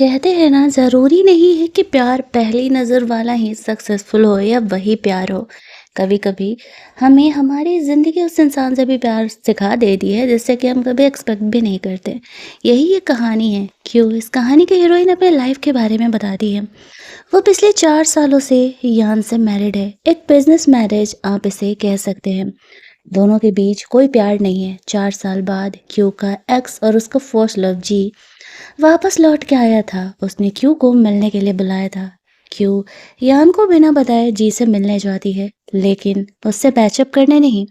कहते हैं ना, ज़रूरी नहीं है कि प्यार पहली नज़र वाला ही सक्सेसफुल हो या वही प्यार हो। कभी-कभी हमें हमारी ज़िंदगी उस इंसान से भी प्यार सिखा देती है जिससे कि हम कभी एक्सपेक्ट भी नहीं करते। यही ये कहानी है। क्यों इस कहानी की हीरोइन अपने लाइफ के बारे में बताती है। वो पिछले 4 सालों से यान से मैरिड है। एक बिज़नेस मैरिज आप इसे कह सकते हैं। दोनों के बीच कोई प्यार नहीं है। 4 साल बाद क्यू का एक्स और उसका फर्स्ट लव जी वापस लौट के आया था। उसने क्यू को मिलने के लिए बुलाया था। क्यू यान को बिना बताए जी से मिलने जाती है, लेकिन उससे पैचअप करने नहीं,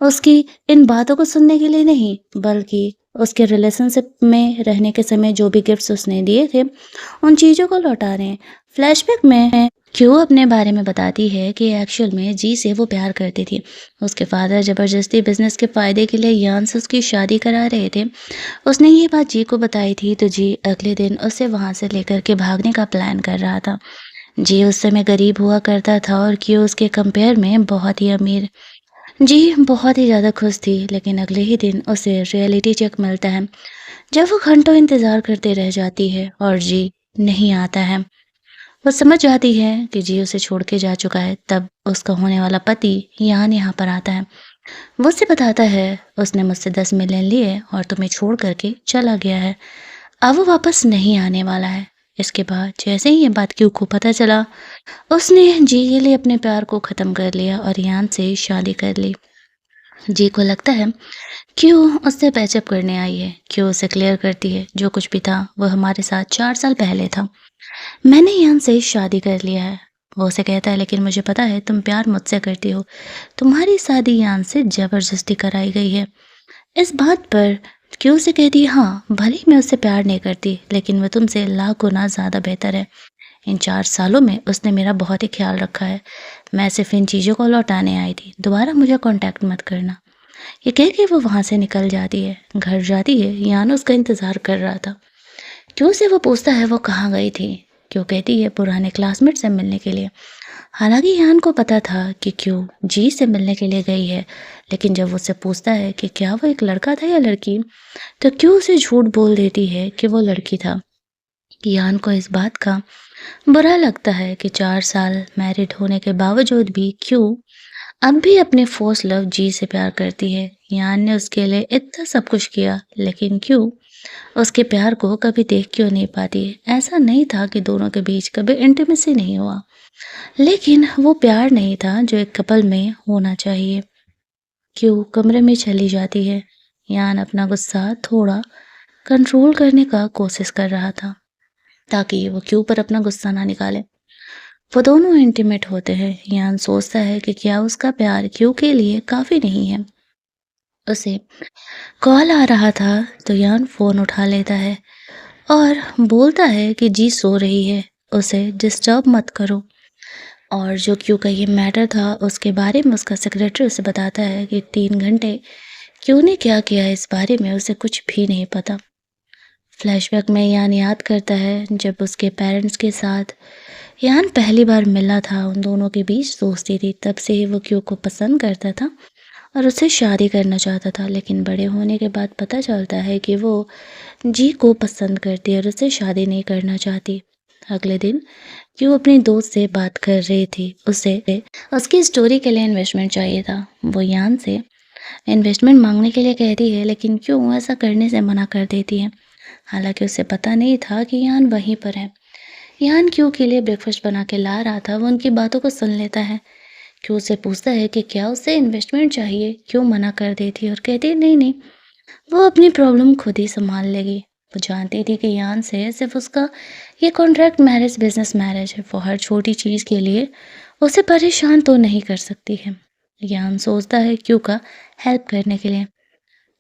उसकी इन बातों को सुनने के लिए नहीं, बल्कि उसके रिलेशनशिप में रहने के समय जो भी गिफ्ट्स उसने दिए थे उन चीज़ों को लौटाने हैं। फ्लैशबैक में क्यू अपने बारे में बताती है कि एक्चुअल में जी से वो प्यार करती थी। उसके फादर ज़बरदस्ती बिजनेस के फ़ायदे के लिए यान से उसकी शादी करा रहे थे। उसने ये बात जी को बताई थी तो जी अगले दिन उसे वहाँ से लेकर के भागने का प्लान कर रहा था। जी उस समय गरीब हुआ करता था और क्यू उसके कंपेयर में बहुत ही अमीर। जी बहुत ही ज़्यादा खुश थी, लेकिन अगले ही दिन उसे रियलिटी चेक मिलता है जब वो घंटों इंतज़ार करते रह जाती है और जी नहीं आता है। वो समझ जाती है कि जी उसे छोड़ के जा चुका है। तब उसका होने वाला पति यहाँ पर आता है। वो उसे बताता है, उसने मुझसे 10 मिलियन लिए और तुम्हें छोड़ करके चला गया है। अब वो वापस नहीं आने वाला है। इसके बाद जैसे ही ये बात क्यू को पता चला, उसने जी के लिए अपने प्यार को ख़त्म कर लिया और यान से शादी कर ली। जी को लगता है क्यू उससे पैचअप करने आई है। क्यू उसे क्लियर करती है जो कुछ भी था वो हमारे साथ 4 साल पहले था। मैंने यान से शादी कर लिया है। वो उसे कहता है, लेकिन मुझे पता है तुम प्यार मुझसे करती हो। तुम्हारी शादी यान से ज़बरदस्ती कराई गई है। इस बात पर क्यू से कहती है, हाँ भले ही मैं उससे प्यार नहीं करती, लेकिन वह तुमसे लाख गुना ज़्यादा बेहतर है। इन 4 सालों में उसने मेरा बहुत ही ख्याल रखा है। मैं सिर्फ इन चीज़ों को लौटाने आई थी। दोबारा मुझे कांटेक्ट मत करना। ये कह के वो वहाँ से निकल जाती है। घर जाती है, यान उसका इंतज़ार कर रहा था। क्यू से वो पूछता है वो कहाँ गई थी। क्यू कहती है पुराने क्लासमेट से मिलने के लिए। हालांकि यान को पता था कि क्यू जी से मिलने के लिए गई है, लेकिन जब वो उससे पूछता है कि क्या वो एक लड़का था या लड़की, तो क्यू उसे झूठ बोल देती है कि वो लड़की था। यान को इस बात का बुरा लगता है कि 4 साल मैरिड होने के बावजूद भी क्यू अब भी अपने फर्स्ट लव जी से प्यार करती है। यान ने उसके लिए इतना सब कुछ किया, लेकिन क्यू उसके प्यार को कभी देख क्यों नहीं पाती। ऐसा नहीं था कि दोनों के बीच कभी इंटीमेसी नहीं हुआ, लेकिन वो प्यार नहीं था जो एक कपल में होना चाहिए। क्यू कमरे में चली जाती है। यान अपना गुस्सा थोड़ा कंट्रोल करने का कोशिश कर रहा था ताकि वो क्यू पर अपना गुस्सा ना निकाले। वो दोनों इंटीमेट होते हैं। यान सोचता है कि क्या उसका प्यार क्यू के लिए काफ़ी नहीं है। उसे कॉल आ रहा था तो यान फ़ोन उठा लेता है और बोलता है कि जी सो रही है, उसे डिस्टर्ब मत करो। और जो क्यू का ये मैटर था उसके बारे में उसका सेक्रेटरी उसे बताता है कि 3 घंटे क्यू ने क्या किया इस बारे में उसे कुछ भी नहीं पता। फ्लैशबैक में यान याद करता है जब उसके पेरेंट्स के साथ यान पहली बार मिला था। उन दोनों के बीच दोस्ती थी। तब से ही वो क्यू को पसंद करता था और उससे शादी करना चाहता था, लेकिन बड़े होने के बाद पता चलता है कि वो जी को पसंद करती है और उससे शादी नहीं करना चाहती। अगले दिन क्यों अपनी दोस्त से बात कर रही थी। उसे उसकी स्टोरी के लिए इन्वेस्टमेंट चाहिए था। वो यान से इन्वेस्टमेंट मांगने के लिए कहती है, लेकिन क्यों ऐसा करने से मना कर देती है। हालांकि उसे पता नहीं था कि यान वहीं पर है। यान क्यों के लिए ब्रेकफास्ट बना के ला रहा था। वो उनकी बातों को सुन लेता है। क्यों उसे पूछता है कि क्या उसे इन्वेस्टमेंट चाहिए। क्यों मना कर देती है और कहती है नहीं नहीं, वो अपनी प्रॉब्लम खुद ही संभाल लेगी। वो जानती थी कि यान से सिर्फ उसका ये कॉन्ट्रैक्ट मैरिज बिजनेस मैरिज है। वो हर छोटी चीज़ के लिए उसे परेशान तो नहीं कर सकती है। यान सोचता है क्यों का हेल्प करने के लिए।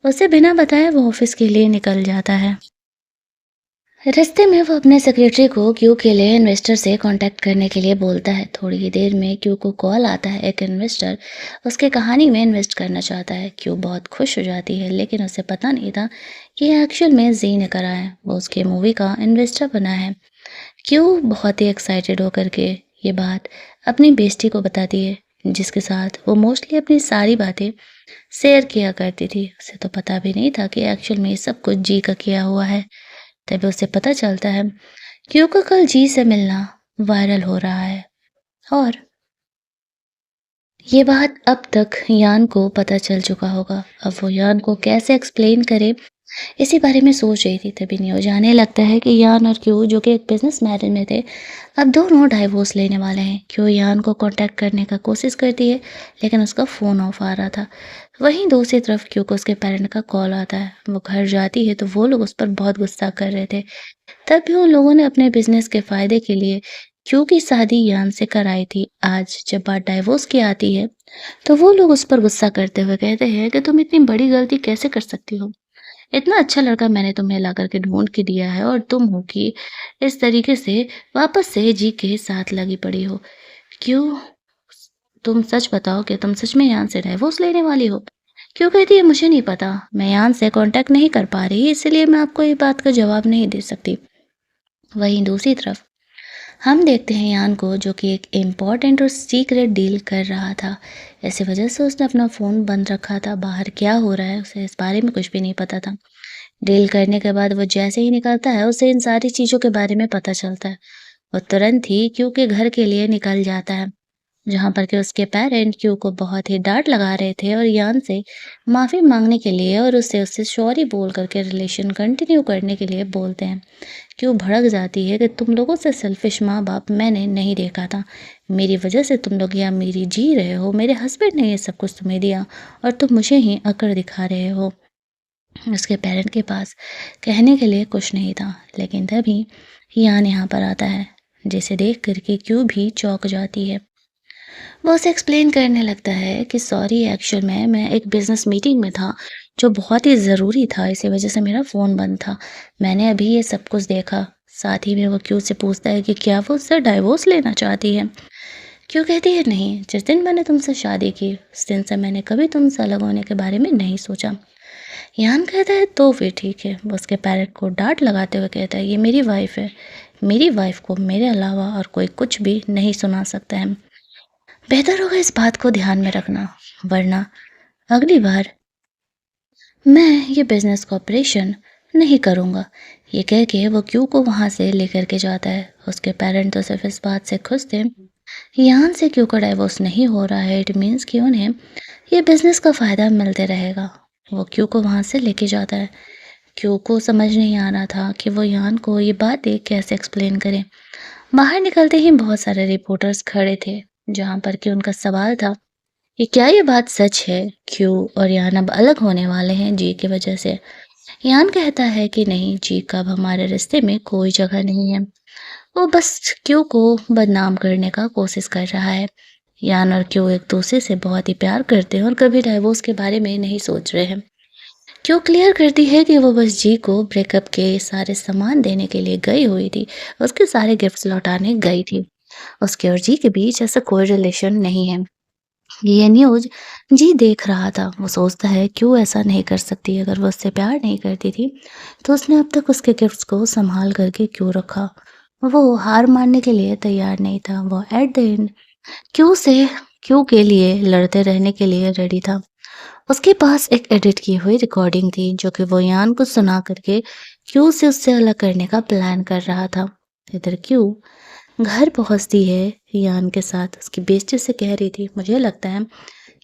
उसे बिना बताए वो ऑफिस के लिए निकल जाता है। रास्ते में वो अपने सेक्रेटरी को क्यू के लिए इन्वेस्टर से कांटेक्ट करने के लिए बोलता है। थोड़ी ही देर में क्यू को कॉल आता है। एक इन्वेस्टर उसके कहानी में इन्वेस्ट करना चाहता है। क्यू बहुत खुश हो जाती है, लेकिन उसे पता नहीं था कि ये एक्चुअल में जी ने करा है। वो उसके मूवी का इन्वेस्टर बना है। क्यू बहुत ही एक्साइटेड होकर के ये बात अपनी बेस्टी को बताती है, जिसके साथ वो मोस्टली अपनी सारी बातें शेयर किया करती थी। उसे तो पता भी नहीं था कि एक्चुअल में ये सब कुछ जी का किया हुआ है। तभी उसे पता चलता है क्यों का कल जी से मिलना वायरल हो रहा है और ये बात अब तक यान को पता चल चुका होगा। अब वो यान को कैसे एक्सप्लेन करे, इसी बारे में सोच रही थी, तभी न्यूज़ आने लगता है कि यान और क्यू, जो कि एक बिजनेस मैरिज में थे, अब दोनों डाइवोर्स लेने वाले हैं। क्यू यान को कांटेक्ट करने का कोशिश करती है, लेकिन उसका फ़ोन ऑफ आ रहा था। वहीं दूसरी तरफ क्यू को उसके पेरेंट का कॉल आता है। वो घर जाती है तो वो लोग उस पर बहुत गुस्सा कर रहे थे। तब भी उन लोगों ने अपने बिजनेस के फ़ायदे के लिए क्यू की शादी यान से कराई थी। आज जब बात डाइवोर्स की आती है, तो वो लोग उस पर गुस्सा करते हुए कहते हैं कि तुम इतनी बड़ी गलती कैसे कर सकती हो? इतना अच्छा लड़का मैंने तुम्हें ला कर के ढूँढ के दिया है और तुम हो कि इस तरीके से वापस से जी के साथ लगी पड़ी हो। क्यों? तुम सच बताओ कि तुम सच में यान से डिवोर्स लेने वाली हो? क्यों कहती है मुझे नहीं पता, मैं यान से कॉन्टैक्ट नहीं कर पा रही, इसलिए मैं आपको ये बात का जवाब नहीं दे सकती। वहीं दूसरी तरफ हम देखते हैं यान को, जो कि एक इम्पॉर्टेंट और सीक्रेट डील कर रहा था। इसी वजह से उसने अपना फ़ोन बंद रखा था। बाहर क्या हो रहा है उसे इस बारे में कुछ भी नहीं पता था। डील करने के बाद वो जैसे ही निकलता है, उसे इन सारी चीज़ों के बारे में पता चलता है। वो तुरंत ही क्यू के घर के लिए निकल जाता है, जहाँ पर कि उसके पेरेंट क्यू को बहुत ही डाँट लगा रहे थे और यान से माफ़ी माँगने के लिए और उससे उससे सॉरी बोल कर के रिलेशन कंटिन्यू करने के लिए बोलते हैं। क्यू भड़क जाती है कि तुम लोगों से सेल्फिश माँ-बाप मैंने नहीं देखा था। मेरी वजह से तुम लोग यहाँ मेरी जी रहे हो, मेरे हस्बैंड ने ये सब कुछ तुम्हें दिया और तुम मुझे ही अकड़ दिखा रहे हो। उसके पेरेंट के पास कहने के लिए कुछ नहीं था, लेकिन तभी यान यहाँ पर आता है, जिसे देख कर के क्यू भी चौंक जाती है। वो उसे एक्सप्लेन करने लगता है कि सॉरी, एक्चुअल में मैं एक बिज़नेस मीटिंग में था, जो बहुत ही ज़रूरी था, इसी वजह से मेरा फ़ोन बंद था। मैंने अभी ये सब कुछ देखा। साथ ही में वो क्यू से पूछता है कि क्या वो उससे डाइवोर्स लेना चाहती है? क्यू कहती है नहीं, जिस दिन मैंने तुमसे शादी की, उस दिन से मैंने कभी तुमसे अलग होने के बारे में नहीं सोचा। यान कहता है तो फिर ठीक है। वो उसके पेरेंट को डाँट लगाते हुए कहता है, ये मेरी वाइफ़ है। मेरी वाइफ़ को मेरे अलावा और कोई कुछ भी नहीं सुना सकता है। बेहतर होगा इस बात को ध्यान में रखना, वरना अगली बार मैं ये बिज़नेस कॉपरेशन नहीं करूँगा। ये कह के वो क्यू को वहाँ से लेकर के जाता है। उसके पेरेंट तो सिर्फ़ इस बात से खुश थे, यान से क्यू का डाइवोर्स नहीं हो रहा है, इट मीन्स कि उन्हें ये बिज़नेस का फ़ायदा मिलते रहेगा। वो क्यू को वहाँ से लेके जाता है। क्यू को समझ नहीं आ रहा था कि वो यान को ये बातें कैसे एक्सप्लेन करे। बाहर निकलते ही बहुत सारे रिपोर्टर्स खड़े थे, जहाँ पर कि उनका सवाल था कि क्या ये बात सच है? क्यू और यान अब अलग होने वाले हैं जी की वजह से? यान कहता है कि नहीं, जी का अब हमारे रिश्ते में कोई जगह नहीं है। वो बस क्यू को बदनाम करने का कोशिश कर रहा है। यान और क्यू एक दूसरे से बहुत ही प्यार करते हैं और कभी डाइवोर्स के बारे में नहीं सोच रहे हैं। क्यों क्लियर करती है कि वो बस जी को ब्रेकअप के सारे सामान देने के लिए गई हुई थी, उसके सारे गिफ्ट्स लौटाने गई थी। उसके और जी के बीच ऐसा कोई रिलेशन नहीं है। ये न्यूज़ जी देख रहा था। वो सोचता है क्यों ऐसा नहीं कर सकती, अगर वो उससे प्यार नहीं करती थी तो उसने अब तक उसके गिफ्ट्स को संभाल करके क्यों रखा। वो हार मानने के लिए तैयार नहीं था। वो एट द एंड क्यों से क्यों के लिए लड़ते रहने के लिए रेडी था। उसके पास एक एडिट की हुई रिकॉर्डिंग थी, जो कि वो यान को सुना करके क्यू से उससे अलग करने का प्लान कर रहा था। इधर क्यू घर पहुंचती है यान के साथ, उसकी बेइज्जती से कह रही थी, मुझे लगता है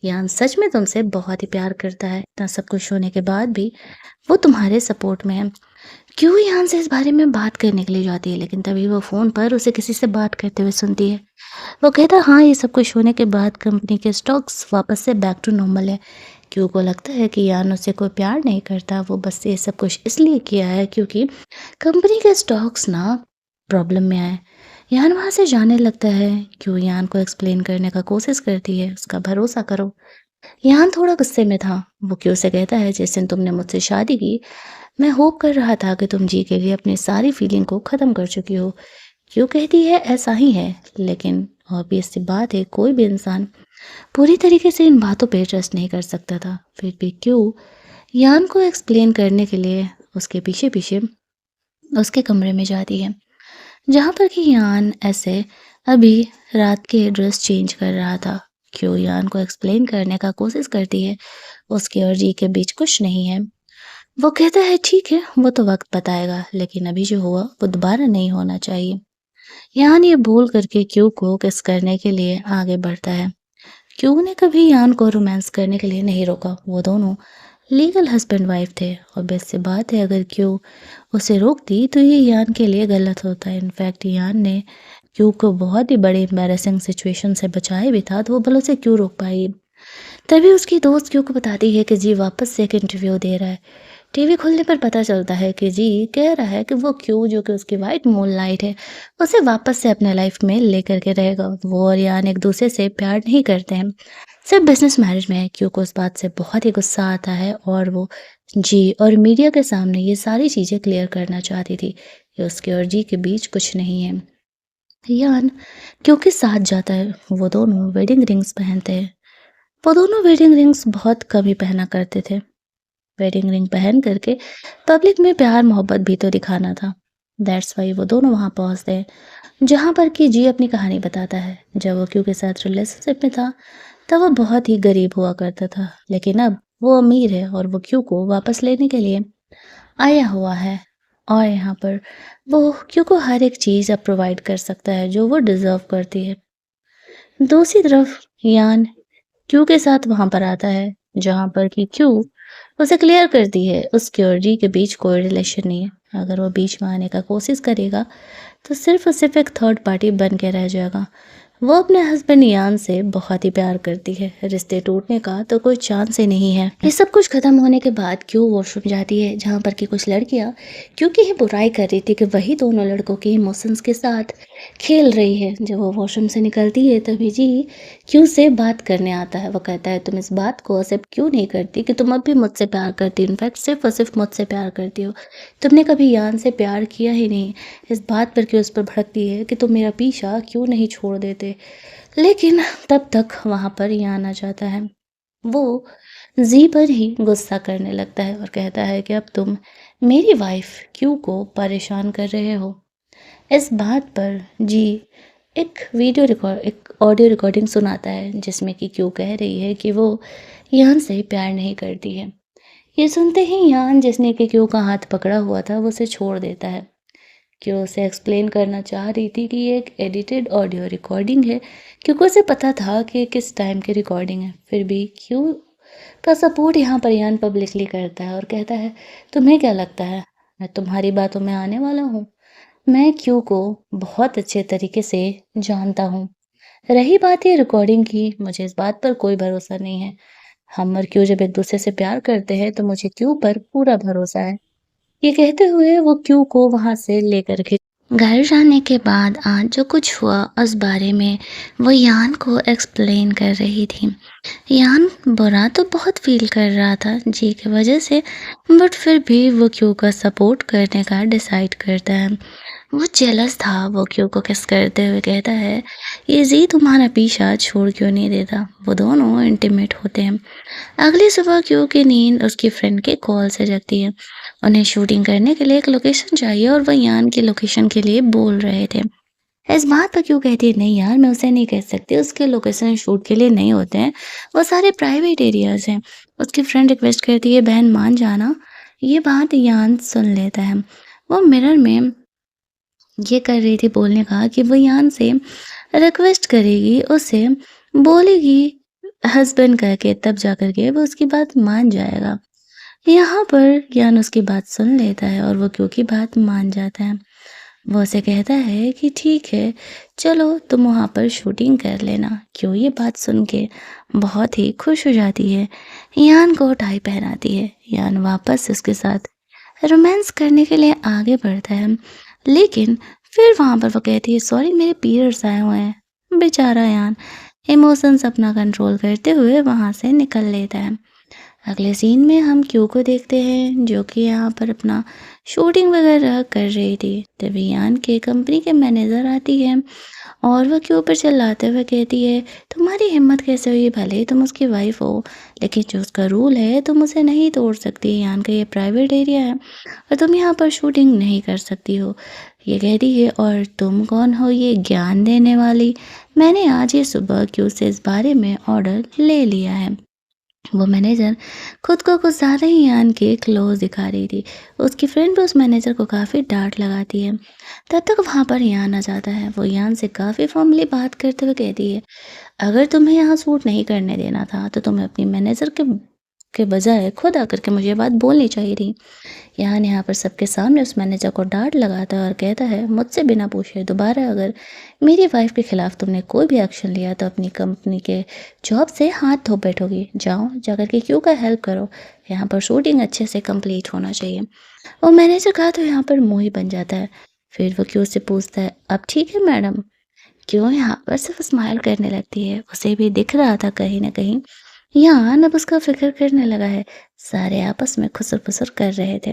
यान सच में तुमसे बहुत ही प्यार करता है, इतना सब कुछ होने के बाद भी वो तुम्हारे सपोर्ट में है। क्यों यान से इस बारे में बात करने के लिए जाती है, लेकिन तभी वो फ़ोन पर उसे किसी से बात करते हुए सुनती है। वो कहता है हाँ, ये सब कुछ होने के बाद कंपनी के स्टॉक्स वापस से बैक टू नॉर्मल है। क्यू को लगता है कि यान उससे कोई प्यार नहीं करता, वो बस ये सब कुछ इसलिए किया है क्योंकि कंपनी के स्टॉक्स ना प्रॉब्लम में आए। यान वहाँ से जाने लगता है। क्यू यान को एक्सप्लेन करने का कोशिश करती है, उसका भरोसा करो। यान थोड़ा गुस्से में था। वो क्यू से कहता है, जिस दिन तुमने मुझसे शादी की, मैं होप कर रहा था कि तुम जी के लिए अपनी सारी फीलिंग को ख़त्म कर चुकी हो। क्यों कहती है ऐसा ही है, लेकिन ऑब्वियस सी बात है, कोई भी इंसान पूरी तरीके से इन बातों पे ट्रस्ट नहीं कर सकता था। फिर भी क्यों यान को एक्सप्लेन करने के लिए उसके पीछे पीछे उसके कमरे में जाती है, जहाँ पर कि यान ऐसे अभी रात के ड्रेस चेंज कर रहा था। क्यों यान को एक्सप्लेन करने का कोशिश करती है, उसके और जी के बीच कुछ नहीं है। वो कहता है ठीक है, वो तो वक़्त बताएगा, लेकिन अभी जो हुआ वो दोबारा नहीं होना चाहिए। यान ये भूल करके क्यू को किस करने के लिए आगे बढ़ता है। क्यू ने कभी यान को रोमांस करने के लिए नहीं रोका। वो दोनों लीगल हस्बैंड वाइफ थे और बस से बात है, अगर क्यू उसे रोकती तो ये यान के लिए गलत होता है। इनफैक्ट यान ने क्यू को बहुत ही बड़ी एम्बैरेसिंग सिचुएशन से बचाया भी था, तो वो भले से क्यों रोक पाई। तभी उसकी दोस्त क्यू को बताती है कि जी वापस से एक इंटरव्यू दे रहा है। टीवी खुलने पर पता चलता है कि जी कह रहा है कि वो क्यू, जो कि उसकी वाइट मून लाइट है, उसे वापस से अपने लाइफ में लेकर के रहेगा। वो और यान एक दूसरे से प्यार नहीं करते हैं, सिर्फ बिजनेस मैरिज में है। क्यू को इस बात से बहुत ही गुस्सा आता है और वो जी और मीडिया के सामने ये सारी चीज़ें क्लियर करना चाहती थी कि उसके और जी के बीच कुछ नहीं है। यान क्यू के साथ जाता है। वो दोनों वेडिंग रिंग्स पहनते हैं। वो दोनों वेडिंग रिंग्स बहुत कम ही पहना करते थे। वेडिंग रिंग पहन करके पब्लिक में प्यार मोहब्बत भी तो दिखाना था। दैट्स वाई वो दोनों वहां पहुंचते हैं, जहां पर कि जी अपनी कहानी बताता है। जब वो क्यू के साथ रिलेशनशिप में था तब वो बहुत ही गरीब हुआ करता था, लेकिन अब वो अमीर है और वो क्यू को वापस लेने के लिए आया हुआ है। और यहाँ पर वो क्यू को हर एक चीज़ अब प्रोवाइड कर सकता है जो वो डिजर्व करती है। दूसरी तरफ यान क्यू के साथ वहां पर आता है, जहां पर कि क्यू उसे क्लियर करती है उसके और जी के बीच कोई रिलेशन नहीं है। अगर वो बीच में आने का कोशिश करेगा तो सिर्फ और सिर्फ एक थर्ड पार्टी बन के रह जाएगा। वो अपने हस्बैंड यान से बहुत ही प्यार करती है। रिश्ते टूटने का तो कोई चांस ही नहीं है। ये सब कुछ खत्म होने के बाद क्यों वॉशरूम जाती है, जहाँ पर कि कुछ लड़कियां क्योंकि ये बुराई कर रही थी कि वही दोनों लड़कों के इमोशंस के साथ खेल रही है। जब वो वॉशरूम से निकलती है तभी जी क्यों से बात करने आता है। वो कहता है तुम इस बात को एक्सेप्ट क्यों नहीं करती कि तुम अब भी मुझसे प्यार करती हो, इनफैक्ट सिर्फ और सिर्फ मुझसे प्यार करती हो, तुमने कभी यान से प्यार किया ही नहीं। इस बात पर क्यों उस पर भड़कती है कि तुम मेरा पीछा क्यों नहीं छोड़ देते। लेकिन तब तक वहाँ पर यान आ जाता है। वो जी पर ही गुस्सा करने लगता है और कहता है कि अब तुम मेरी वाइफ क्यू को परेशान कर रहे हो। इस बात पर जी एक ऑडियो रिकॉर्डिंग सुनाता है, जिसमें कि क्यू कह रही है कि वो यान से प्यार नहीं करती है। ये सुनते ही यान, जिसने कि क्यू का हाथ पकड़ा हुआ था, वो उसे छोड़ देता है। क्यों उसे एक्सप्लेन करना चाह रही थी कि ये एक एडिटेड ऑडियो रिकॉर्डिंग है, क्योंकि उसे पता था कि किस टाइम की रिकॉर्डिंग है। फिर भी क्यों का सपोर्ट यहाँ पर यान पब्लिकली करता है और कहता है तुम्हें क्या लगता है मैं तुम्हारी बातों में आने वाला हूँ। मैं क्यू को बहुत अच्छे तरीके से जानता हूँ। रही बात ये रिकॉर्डिंग की, मुझे इस बात पर कोई भरोसा नहीं है। हम और क्यू जब एक दूसरे से प्यार करते हैं तो मुझे क्यू पर पूरा भरोसा है। ये कहते हुए वो क्यू को वहां से लेकर के घर जाने के बाद आज जो कुछ हुआ उस बारे में वो यान को एक्सप्लेन कर रही थी। यान बुरा तो बहुत फील कर रहा था जी की वजह से, बट फिर भी वो क्यू का सपोर्ट करने का डिसाइड करता है। वो जेलस था। वो क्यू को किस करते हुए कहता है ये जी तुम्हारा पीछा छोड़ क्यों नहीं देता। वो दोनों इंटीमेट होते हैं। अगली सुबह क्यू की नींद उसकी फ्रेंड के कॉल से जगती है। उन्हें शूटिंग करने के लिए एक लोकेशन चाहिए और वह यान की लोकेशन के लिए बोल रहे थे। इस बात पर क्यों कहती है नहीं यार, मैं उसे नहीं कह सकती, उसके लोकेशन शूट के लिए नहीं होते हैं, वो सारे प्राइवेट एरियाज हैं। उसकी फ्रेंड रिक्वेस्ट करती है बहन मान जाना। ये बात यान सुन लेता है। वो मिरर में ये कर रही थी बोलने का कि वो यान से रिक्वेस्ट करेगी, उसे बोलेगी हस्बैंड करके, तब जा करके वो उसकी बात मान जाएगा। यहाँ पर यान उसकी बात सुन लेता है और वो क्यों की बात मान जाता है। वो उसे कहता है कि ठीक है चलो तुम वहाँ पर शूटिंग कर लेना। क्यों ये बात सुन के बहुत ही खुश हो जाती है। यान को टाई पहनाती है। यान वापस उसके साथ रोमांस करने के लिए आगे बढ़ता है, लेकिन फिर वहाँ पर वो कहती है सॉरी मेरे पीरियड्स आए हुए हैं। बेचारा यान इमोशंस अपना कंट्रोल करते हुए वहाँ से निकल लेता है। अगले सीन में हम क्यू को देखते हैं, जो कि यहाँ पर अपना शूटिंग वगैरह कर रही थी। तभी यान के कंपनी के मैनेजर आती है और वह क्यू पर चिल्लाते हुए कहती है तुम्हारी हिम्मत कैसे हुई, भले ही तुम उसकी वाइफ हो, लेकिन जो उसका रूल है तुम उसे नहीं तोड़ सकती। यान का ये प्राइवेट एरिया है और तुम यहाँ पर शूटिंग नहीं कर सकती हो। ये कहती है और तुम कौन हो ये ज्ञान देने वाली। मैंने आज ये सुबह क्यू से इस बारे में ऑर्डर ले लिया है। वो मैनेजर खुद को कुछ ज़्यादा ही यान के क्लोज दिखा रही थी। उसकी फ्रेंड भी उस मैनेजर को काफ़ी डांट लगाती है। तब तक वहाँ पर यान आ जाता है। वो यान से काफ़ी फॉर्मली बात करते हुए कहती है, अगर तुम्हें यहाँ सूट नहीं करने देना था तो तुम्हें अपनी मैनेजर के बजाय खुद आकर के मुझे ये बात बोलनी चाहिए थी। यहाँ पर सबके सामने उस मैनेजर को डांट लगाता है और कहता है, मुझसे बिना पूछे दोबारा अगर मेरी वाइफ के खिलाफ तुमने कोई भी एक्शन लिया तो अपनी कंपनी के जॉब से हाथ धो बैठोगी। जाओ जाकर के क्यों का हेल्प करो। यहाँ पर शूटिंग अच्छे से कंप्लीट होना चाहिए। और मैनेजर का तो यहाँ पर मुंह ही बन जाता है। फिर वो क्यों से पूछता है, अब ठीक है मैडम। क्यों यहाँ पर सिर्फ स्माइल करने लगती है। उसे भी दिख रहा था कहीं ना कहीं यान अब उसका फिक्र करने लगा है। सारे आपस में खुसर फुसर कर रहे थे।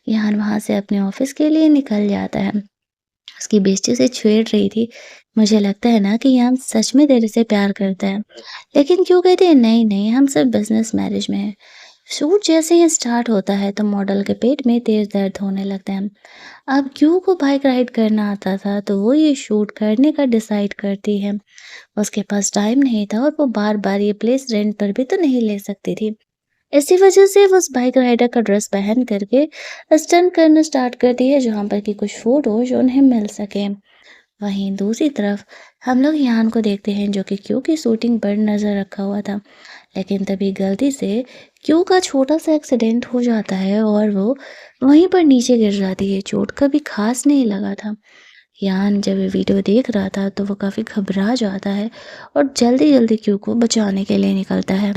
यान वहाँ से अपने ऑफिस के लिए निकल जाता है। उसकी बेइज्जती उसे छेड़ रही थी। मुझे लगता है ना कि यान सच में तेरे से प्यार करता है। लेकिन क्यों कहते हैं, नहीं नहीं, हम सिर्फ बिजनेस मैरिज में हैं। शूट जैसे ही स्टार्ट होता है तो मॉडल के पेट में तेज दर्द होने लगता है। अब क्यों को बाइक राइड करना आता था तो वो ये शूट करने का डिसाइड करती है। उसके पास टाइम नहीं था और वो बार बार ये प्लेस रेंट पर भी तो नहीं ले सकती थी। इसी वजह से वो उस बाइक राइडर का ड्रेस पहन करके स्टंट करना स्टार्ट करती है जहाँ पर कि कुछ फोटोज उन्हें मिल सके। वहीं दूसरी तरफ हम लोग यान को देखते हैं जो कि क्यू की शूटिंग पर नजर रखा हुआ था। लेकिन तभी गलती से क्यू का छोटा सा एक्सीडेंट हो जाता है और वो वहीं पर नीचे गिर जाती है। चोट कभी खास नहीं लगा था। यान जब ये वीडियो देख रहा था तो वो काफी घबरा जाता है और जल्दी जल्दी क्यू को बचाने के लिए निकलता है।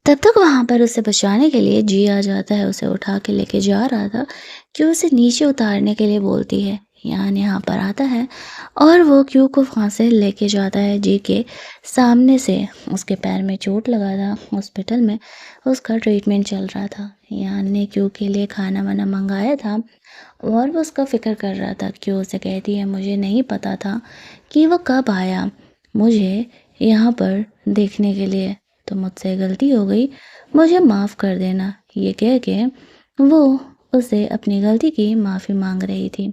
तब तक वहां पर उसे बचाने के लिए जी आ जाता है। उसे उठा के लेके जा रहा था कि उसे नीचे उतारने के लिए बोलती है। यान यहाँ पर आता है और वो क्यू को वहाँ से लेके जाता है। जी के सामने से उसके पैर में चोट लगा था। हॉस्पिटल में उसका ट्रीटमेंट चल रहा था। यान ने क्यू के लिए खाना वाना मंगाया था और वो उसका फिक्र कर रहा था। क्यू उसे कहती है, मुझे नहीं पता था कि वो कब आया मुझे यहाँ पर देखने के लिए, तो मुझसे गलती हो गई, मुझे माफ़ कर देना। ये कह के वो उसे अपनी गलती की माफ़ी मांग रही थी।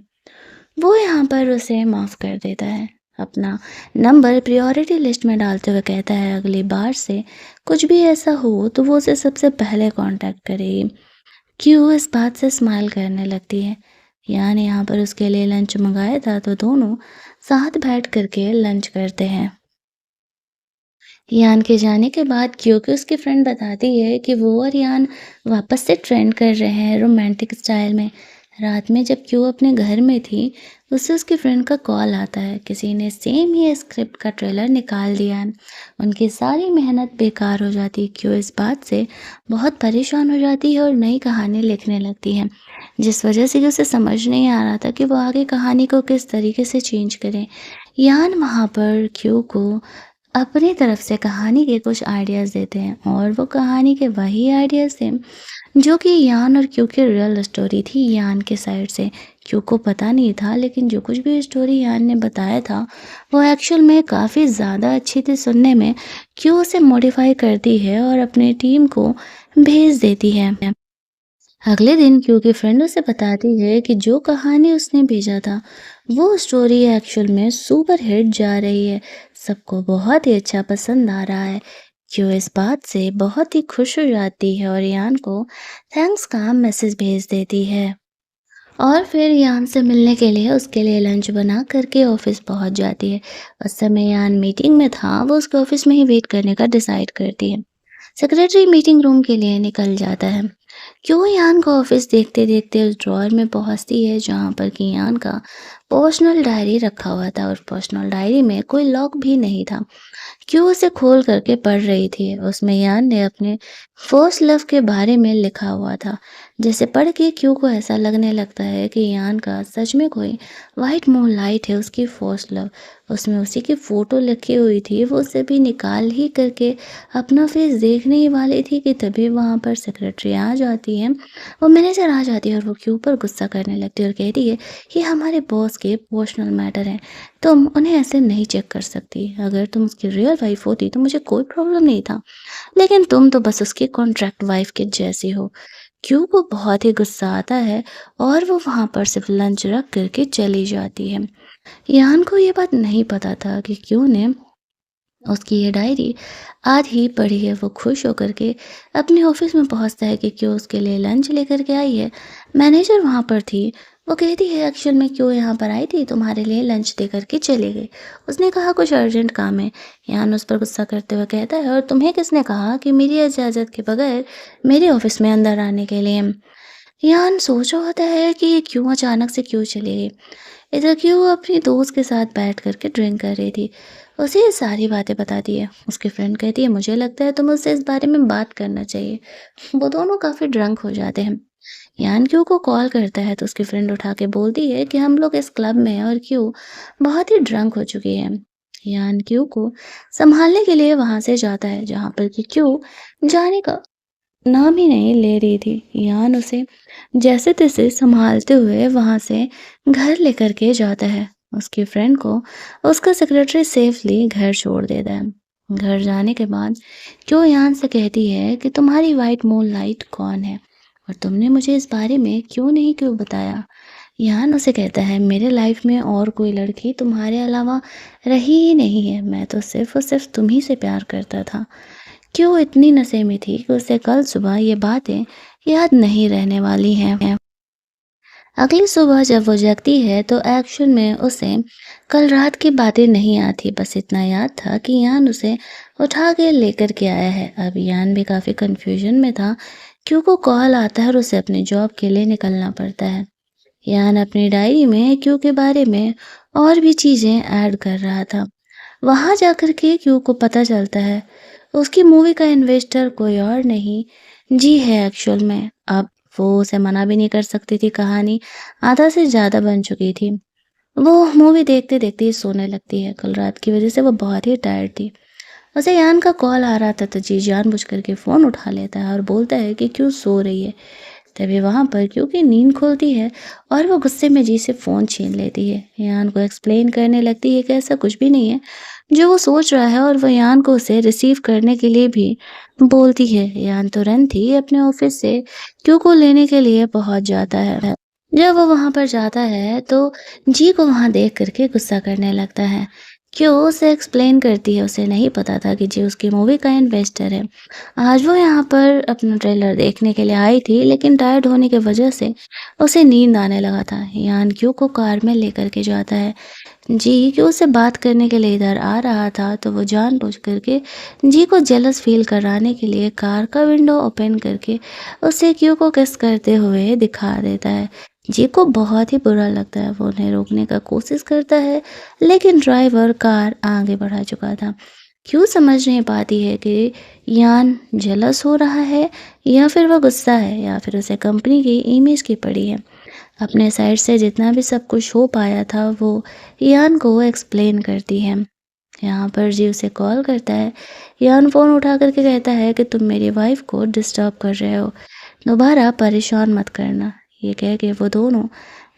वो यहाँ पर उसे माफ़ कर देता है। अपना नंबर प्रायोरिटी लिस्ट में डालते हुए कहता है अगली बार से कुछ भी ऐसा हो तो वो उसे सबसे पहले कांटेक्ट करेगी। क्यों इस बात से स्माइल करने लगती है। यानी यहाँ पर उसके लिए लंच मंगाया था तो दोनों साथ बैठ करके लंच करते हैं। यान के जाने के बाद क्योंकि उसकी फ्रेंड बताती है कि वो और यान वापस से ट्रेंड कर रहे हैं रोमांटिक स्टाइल में। रात में जब क्यू अपने घर में थी उससे उसकी फ्रेंड का कॉल आता है, किसी ने सेम ही स्क्रिप्ट का ट्रेलर निकाल दिया है। उनकी सारी मेहनत बेकार हो जाती है। क्यू इस बात से बहुत परेशान हो जाती है और नई कहानी लिखने लगती है, जिस वजह से कि उसे समझ नहीं आ रहा था कि वो आगे कहानी को किस तरीके से चेंज करें। यान वहाँ पर क्यू को अपनी तरफ से कहानी के कुछ आइडियाज़ देते हैं और वो कहानी के वही आइडियाज़ थे जो कि यान और क्यू की रियल स्टोरी थी। यान के साइड से क्यू को पता नहीं था, लेकिन जो कुछ भी स्टोरी यान ने बताया था वो एक्चुअल में काफ़ी ज़्यादा अच्छी थी सुनने में। क्यू उसे मॉडिफाई करती है और अपनी टीम को भेज देती है। अगले दिन क्यू की फ्रेंड उसे बताती है कि जो कहानी उसने भेजा था वो स्टोरी एक्चुअल में सुपर हिट जा रही है, सबको बहुत ही अच्छा पसंद आ रहा है। क्यू इस बात से बहुत ही खुश हो जाती है और यान को थैंक्स का मैसेज भेज देती है और फिर यान से मिलने के लिए उसके लिए लंच बना करके ऑफिस पहुंच जाती है। उस समय यान मीटिंग में था, वो उसके ऑफिस में ही वेट करने का डिसाइड करती है। सेक्रेटरी मीटिंग रूम के लिए निकल जाता है। क्यों यान को ऑफिस देखते देखते उस ड्रॉअर में पहुंचती है जहां पर कि यान का पर्सनल डायरी रखा हुआ था और पर्सनल डायरी में कोई लॉक भी नहीं था। क्यों उसे खोल करके पढ़ रही थी। उसमें यान ने अपने फर्स्ट लव के बारे में लिखा हुआ था, जिसे पढ़ के क्यू को ऐसा लगने लगता है कि यान का सच में कोई वाइट मून लाइट है उसकी फर्स्ट लव। उसमें उसी की फ़ोटो लिखी हुई थी। वो उसे भी निकाल ही करके अपना फेस देखने ही वाली थी कि तभी वहाँ पर सेक्रेटरी आ जाती है। वो मैनेजर आ जाती है और वो क्यू पर गुस्सा करने लगती है और कहती है कि हमारे बॉस के पर्सनल मैटर हैं, तुम उन्हें ऐसे नहीं चेक कर सकती। अगर तुम उसकी रियल वाइफ होती तो मुझे कोई प्रॉब्लम नहीं था, लेकिन तुम तो बस उसकी कॉन्ट्रैक्ट वाइफ के जैसी हो। क्यू को बहुत ही गुस्सा आता है और वो वहाँ पर सिर्फ लंच रख करके चली जाती है। यान को ये बात नहीं पता था कि क्यू ने उसकी ये डायरी आज ही पढ़ी है। वो खुश होकर के अपने ऑफिस में पहुंचता है कि क्यों उसके लिए लंच लेकर के आई है। मैनेजर वहां पर थी। वो कहती है एक्चुअल में क्यों यहाँ पर आई थी, तुम्हारे लिए लंच दे करके चली गई। उसने कहा कुछ अर्जेंट काम है। यान उस पर गुस्सा करते हुए कहता है और तुम्हें किसने कहा कि मेरी इजाज़त के बगैर मेरे ऑफिस में अंदर आने के लिए। यान सोच रहा होता है कि ये क्यों अचानक से क्यों चली गई। इधर की वो अपनी दोस्त के साथ बैठ कर के ड्रिंक कर रही थी। उसे ये सारी बातें बताती है। उसकी फ्रेंड कहती है मुझे लगता है तुम्हें उससे इस बारे में बात करना चाहिए। वो दोनों काफ़ी ड्रंक हो जाते हैं। यान क्यू को कॉल करता है तो उसकी फ्रेंड उठा के बोलती है कि हम लोग इस क्लब में हैं और क्यू बहुत ही ड्रंक हो चुकी है। यान क्यू को संभालने के लिए वहां से जाता है जहां पर कि क्यू जाने का नाम ही नहीं ले रही थी। यान उसे जैसे तैसे संभालते हुए वहां से घर लेकर के जाता है। उसकी फ्रेंड को उसका सेक्रेटरी सेफली घर छोड़ देता है। घर जाने के बाद क्यों यान से कहती है कि तुम्हारी वाइट मून लाइट कौन है और तुमने मुझे इस बारे में क्यों बताया। यान उसे कहता है मेरे लाइफ में और कोई लड़की तुम्हारे अलावा रही ही नहीं है, मैं तो सिर्फ और सिर्फ तुम्ही से प्यार करता था। क्यों इतनी नशे में थी कि उसे कल सुबह ये बातें याद नहीं रहने वाली हैं। अगली सुबह जब वो जगती है तो एक्चुअल में उसे कल रात की बातें नहीं आती, बस इतना याद था कि यान उसे उठा के लेकर के आया है। अब यान भी काफ़ी कंफ्यूजन में था। क्यों को कॉल आता है और उसे अपने जॉब के लिए निकलना पड़ता है। यान अपनी डायरी में क्यू के बारे में और भी चीज़ें ऐड कर रहा था। वहां जाकर के क्यू को पता चलता है उसकी मूवी का इन्वेस्टर कोई और नहीं जी है एक्चुअल में। अब वो उसे मना भी नहीं कर सकती थी। कहानी आधा से ज़्यादा बन चुकी थी। वो मूवी देखते देखते ही सोने लगती है। कल रात की वजह से वो बहुत ही टायर्ड थी। उसे यान का कॉल आ रहा था तो जी जानबूझ करके फ़ोन उठा लेता है और बोलता है कि क्यों सो रही है। तभी वहाँ पर क्योंकि नींद खुलती है और वो गुस्से में जी से फ़ोन छीन लेती है। यान को एक्सप्लेन करने लगती है कि ऐसा कुछ भी नहीं है जो वो सोच रहा है और वो यान को उसे रिसीव करने के लिए भी बोलती है। यान तुरंत ही अपने ऑफिस से क्यू को लेने के लिए पहुंच जाता है। जब वो वहां पर जाता है तो जी को वहां देख करके गुस्सा करने लगता है। क्यों उसे एक्सप्लेन करती है उसे नहीं पता था कि जी उसकी मूवी का इन्वेस्टर है। आज वो यहाँ पर अपना ट्रेलर देखने के लिए आई थी लेकिन टायर्ड होने की वजह से उसे नींद आने लगा था। यान क्यू को कार में लेकर के जाता है। जी क्यों उससे बात करने के लिए इधर आ रहा था तो वो जानबूझ करके जी को जेलस फील कराने के लिए कार का विंडो ओपन करके उसे क्यू को किस करते हुए दिखा देता है। जी को बहुत ही बुरा लगता है। वो उन्हें रोकने का कोशिश करता है लेकिन ड्राइवर कार आगे बढ़ा चुका था। क्यों समझ नहीं पाती है कि यान जेलस हो रहा है या फिर वो गुस्सा है या फिर उसे कंपनी की इमेज की पड़ी है। अपने साइड से जितना भी सब कुछ हो पाया था वो यान को एक्सप्लेन करती है। यहाँ पर जी उसे कॉल करता है। यान फ़ोन उठा करके कहता है कि तुम मेरी वाइफ को डिस्टर्ब कर रहे हो, दोबारा परेशान मत करना। ये कह के वो दोनों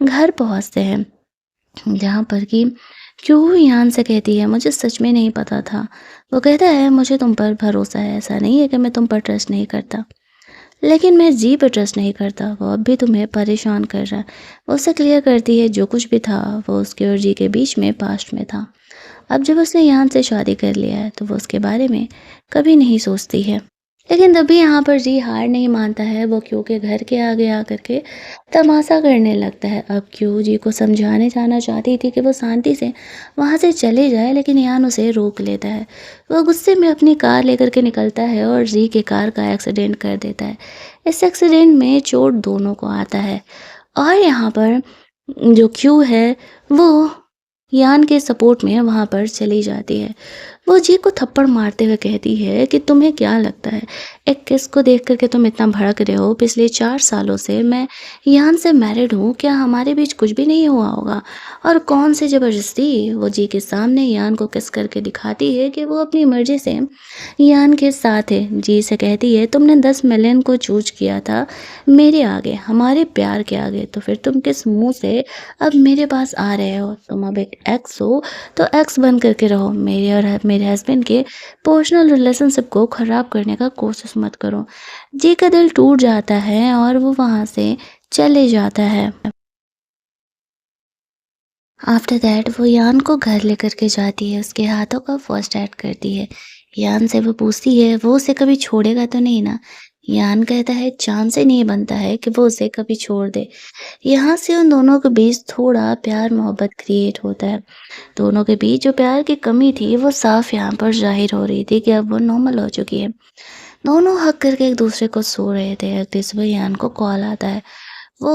घर पहुँचते हैं जहाँ पर कि क्यों यान से कहती है मुझे सच में नहीं पता था। वो कहता है मुझे तुम पर भरोसा है, ऐसा नहीं है कि मैं तुम पर ट्रस्ट नहीं करता, लेकिन मैं जी पे ट्रस्ट नहीं करता। वो अब भी तुम्हें परेशान कर रहा है। वो उसे क्लियर करती है जो कुछ भी था वो उसके और जी के बीच में पास्ट में था। अब जब उसने यान से शादी कर लिया है तो वो उसके बारे में कभी नहीं सोचती है। लेकिन तभी यहाँ पर जी हार नहीं मानता है। वो क्यू के घर के आगे आकर के तमाशा करने लगता है। अब क्यू जी को समझाने जाना चाहती थी कि वो शांति से वहाँ से चले जाए लेकिन यान उसे रोक लेता है। वो गुस्से में अपनी कार लेकर के निकलता है और जी के कार का एक्सीडेंट कर देता है। इस एक्सीडेंट में चोट दोनों को आता है और यहाँ पर जो क्यू है वो यान के सपोर्ट में वहाँ पर चली जाती है। वो जी को थप्पड़ मारते हुए कहती है कि तुम्हें क्या लगता है एक किस को देख करके तुम इतना भड़क रहे हो। पिछले 4 सालों से मैं यान से मैरिड हूँ, क्या हमारे बीच कुछ भी नहीं हुआ होगा। और कौन सी ज़बरदस्ती। वो जी के सामने यान को किस करके दिखाती है कि वो अपनी मर्जी से यान के साथ है। जी से कहती है तुमने 10 मिलियन को चूज किया था मेरे आगे, हमारे प्यार के आगे, तो फिर तुम किस मुंह से अब मेरे पास आ रहे हो। तुम अब एक एक्स हो तो एक्स बन करके रहो। मेरे और मेरे हस्बैंड के पर्सनल रिलेशनशिप को ख़राब करने का कोशिश मत करो। जी का दिल टूट जाता है और वो वहाँ से चले जाता है। आफ्टर दैट वो यान को घर लेकर के जाती है, उसके हाथों का फर्स्ट ऐड करती है। यान से वो पूछती है वो उसे कभी छोड़ेगा तो नहीं ना? यान कहता है चांस ही नहीं बनता है कि वो उसे कभी छोड़ दे। यहाँ से उन दोनों के बीच थोड़ा प्यार मोहब्बत क्रिएट होता है। दोनों के बीच जो प्यार की कमी थी वो साफ यहाँ पर ज़ाहिर हो रही थी कि अब वो नॉर्मल हो चुकी है। दोनों हग करके एक दूसरे को सो रहे थे। अगली सुबह यान को कॉल आता है। वो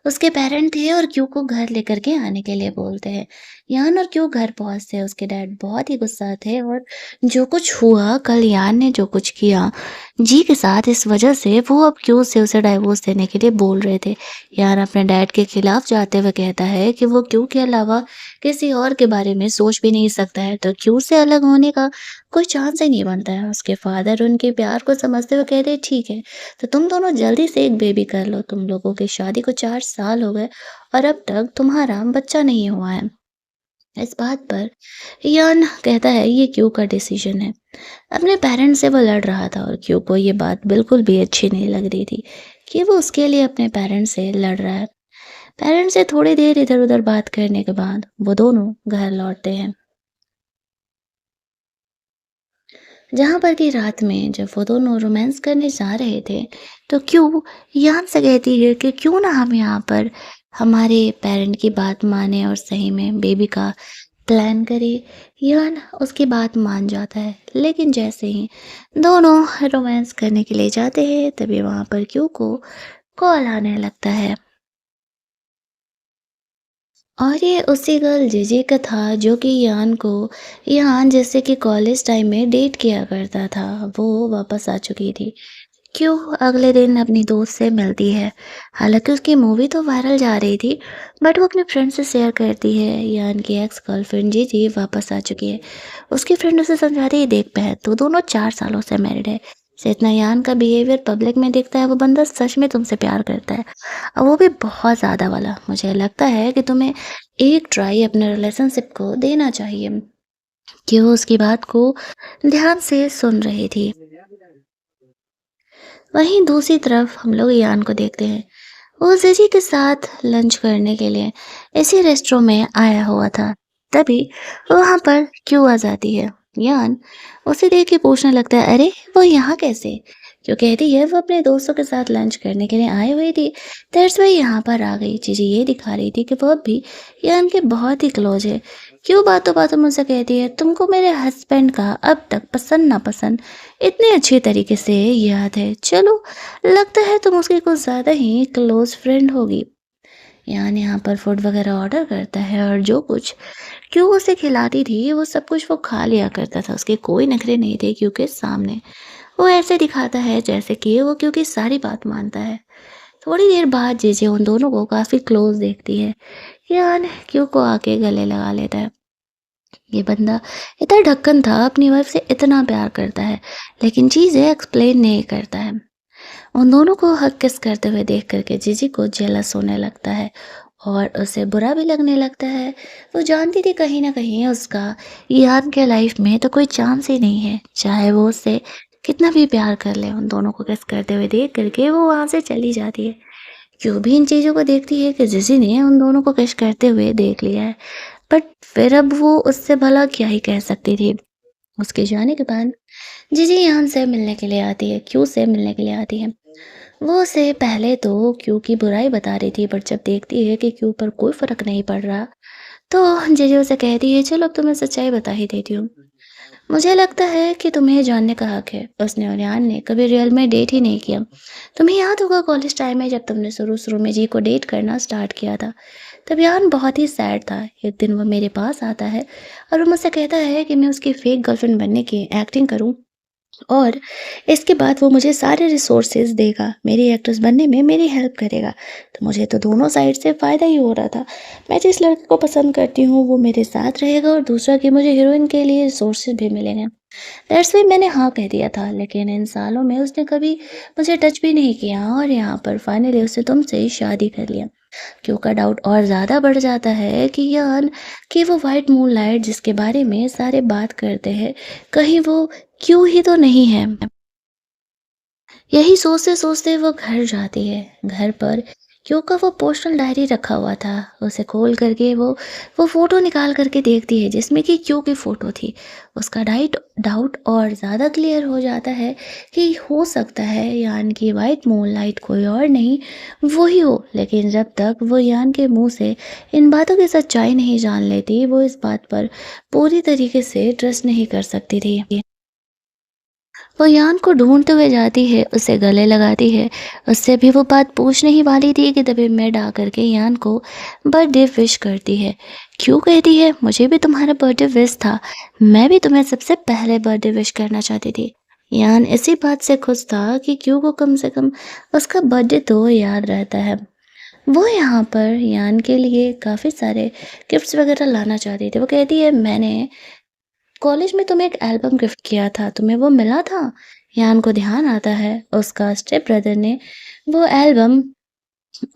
उसके पेरेंट थे और क्यू को घर लेकर के आने के लिए बोलते हैं। यान और क्यू घर पहुंचते हैं। उसके डैड बहुत ही गुस्सा थे और जो कुछ हुआ कल यान ने जो कुछ किया जी के साथ, इस वजह से वो अब क्यू से उसे डाइवोर्स देने के लिए बोल रहे थे। यान अपने डैड के खिलाफ जाते हुए कहता है कि वो क्यू के अलावा किसी और के बारे में सोच भी नहीं सकता है, तो क्यू से अलग होने का कोई चांस ही नहीं बनता है। उसके फादर उनके प्यार को समझते हुए कहते हैं ठीक है, तो तुम दोनों जल्दी से एक बेबी कर लो। तुम लोगों की शादी को 4 साल हो गए और अब तक तुम्हारा बच्चा नहीं हुआ है। इस बात पर यान कहता है ये क्यू का डिसीजन है। अपने पेरेंट्स से वो लड़ रहा था और क्यू को ये बात बिल्कुल भी अच्छी नहीं लग रही थी कि वो उसके लिए अपने पेरेंट्स से लड़ रहा है। पेरेंट्स से थोड़ी देर इधर-उधर बात करने के बाद वो दोनों घर लौटते हैं। जहाँ पर कि रात में जब वो दोनों रोमांस करने जा रहे थे, तो क्यों यान से कहती है कि क्यों ना हम यहाँ पर हमारे पेरेंट की बात माने और सही में बेबी का प्लान करें। यान उसकी बात मान जाता है, लेकिन जैसे ही दोनों रोमांस करने के लिए जाते हैं, तभी वहाँ पर क्यों को कॉल आने लगता है। और ये उसी गर्ल जीजी का था जो कि यान जैसे कि कॉलेज टाइम में डेट किया करता था, वो वापस आ चुकी थी। क्यों अगले दिन अपनी दोस्त से मिलती है। हालांकि उसकी मूवी तो वायरल जा रही थी, बट वो अपने फ्रेंड से शेयर करती है यान की एक्स गर्लफ्रेंड जीजी वापस आ चुकी है। उसकी फ्रेंड उसे समझाती है देख बहन, तो दोनों 4 सालों से मैरिड है। जितना यान का बिहेवियर पब्लिक में दिखता है वो बंदा सच में तुमसे प्यार करता है, और वो भी बहुत ज़्यादा वाला। मुझे लगता है कि तुम्हें एक ट्राई अपने रिलेशनशिप को देना चाहिए। कि वो उसकी बात को ध्यान से सुन रही थी। वहीं दूसरी तरफ हम लोग यान को देखते हैं। वो जीजी के साथ लंच करने के लिए इसी रेस्टोरेंट में आया हुआ था। तभी वहां पर क्यों आ जाती है। यान उसे देख के पूछने लगता है अरे वो यहाँ कैसे। क्यों कहती है वो अपने दोस्तों के साथ लंच करने के लिए आई हुई थी, दैट्स वाई यहाँ पर आ गई। जीजी ये दिखा रही थी कि वो अब भी यान के बहुत ही क्लोज है। क्यों बातों बातों मुझसे कहती है तुमको मेरे हस्बैंड का अब तक पसंद ना पसंद इतने अच्छे तरीके से याद है। चलो, लगता है तुम उसकी कुछ ज़्यादा ही क्लोज फ्रेंड होगी। यान यहाँ पर फूड वगैरह ऑर्डर करता है और जो कुछ क्यों उसे खिलाती थी वो सब कुछ वो खा लिया करता था। उसके कोई नखरे नहीं थे क्यों के सामने। वो ऐसे दिखाता है जैसे कि वो क्यों की सारी बात मानता है। थोड़ी देर बाद जेजे उन दोनों को काफ़ी क्लोज देखती है। यान क्यों को आके गले लगा लेता है। ये बंदा इतना ढक्कन था, अपनी वाइफ से इतना प्यार करता है, लेकिन चीज़ें एक्सप्लेन नहीं करता है। उन दोनों को हग किस करते हुए देख करके जीजी को जेलस होने लगता है और उसे बुरा भी लगने लगता है। वो जानती थी कहीं ना कहीं उसका यान के लाइफ में तो कोई चांस ही नहीं है, चाहे वो उससे कितना भी प्यार कर ले। उन दोनों को किस करते हुए देख करके वो वहाँ से चली जाती है। क्यों भी इन चीज़ों को देखती है कि जीजी ने उन दोनों को किस करते हुए देख लिया है, बट फिर अब वो उससे भला क्या ही कह सकती थी। उसके जाने के बाद जीजी यान से मिलने के लिए आती है, क्यू से मिलने के लिए आती है। वो उसे पहले तो क्यू की बुराई बता रही थी, बट जब देखती है कि क्यू पर कोई फ़र्क नहीं पड़ रहा, तो जीजी उसे कहती है चलो अब तुम्हें सच्चाई बता ही देती हूँ। मुझे लगता है कि तुम्हें जानने का हक है। उसने और यान ने कभी रियल में डेट ही नहीं किया। तुम्हें याद होगा कॉलेज टाइम में जब तुमने शुरू-शुरू में जी को डेट करना स्टार्ट किया था, तब यान बहुत ही सैड था। एक दिन वो मेरे पास आता है और वो मुझसे कहता है कि मैं उसकी फेक गर्लफ्रेंड बनने की एक्टिंग करूँ और इसके बाद वो मुझे सारे रिसोर्सेज़ देगा, मेरी एक्ट्रेस बनने में मेरी हेल्प करेगा। तो मुझे तो दोनों साइड से फ़ायदा ही हो रहा था। मैं जिस लड़के को पसंद करती हूँ वो मेरे साथ रहेगा और दूसरा कि मुझे हीरोइन के लिए रिसोर्सेज़ भी मिलेंगे। दैट्स व्हाई मैंने हाँ कह दिया था, लेकिन इन सालों में उसने कभी मुझे टच भी नहीं किया और यहाँ पर फाइनली उसने तुमसे शादी कर लिया। क्यों का डाउट और ज़्यादा बढ़ जाता है कि यान कि वो वाइट मूनलाइट जिसके बारे में सारे बात करते हैं, कहीं वो क्यों ही तो नहीं है। यही सोचते-सोचते वो घर जाती है। घर पर क्यों का वो पर्सनल डायरी रखा हुआ था। उसे खोल करके वो फ़ोटो निकाल करके देखती है जिसमें कि क्यों की फ़ोटो थी। उसका डाउट और ज़्यादा क्लियर हो जाता है कि हो सकता है यान की वाइट मूनलाइट कोई और नहीं, वो ही हो। लेकिन जब तक वो यान के मुँह से इन बातों की सच्चाई नहीं जान लेती, वो इस बात पर पूरी तरीके से ट्रस्ट नहीं कर सकती थी। वो यान को ढूँढते हुए जाती है, उसे गले लगाती है। उससे भी वो बात पूछने ही वाली थी कि तभी मैड आकर के यान को बर्थडे विश करती है। क्यों कहती है, मुझे भी तुम्हारा बर्थडे विश था। मैं भी तुम्हें सबसे पहले बर्थडे विश करना चाहती थी। यान इसी बात से खुश था कि क्यों को कम से कम उसका बर्थडे तो याद रहता है। वो यहाँ पर यान के लिए काफ़ी सारे गिफ्ट्स वगैरह लाना चाहती थी। वो कहती है, मैंने कॉलेज में तुम्हें एक एल्बम गिफ्ट किया था, तुम्हें वो मिला था? यान को ध्यान आता है उसका स्टेप ब्रदर ने वो एल्बम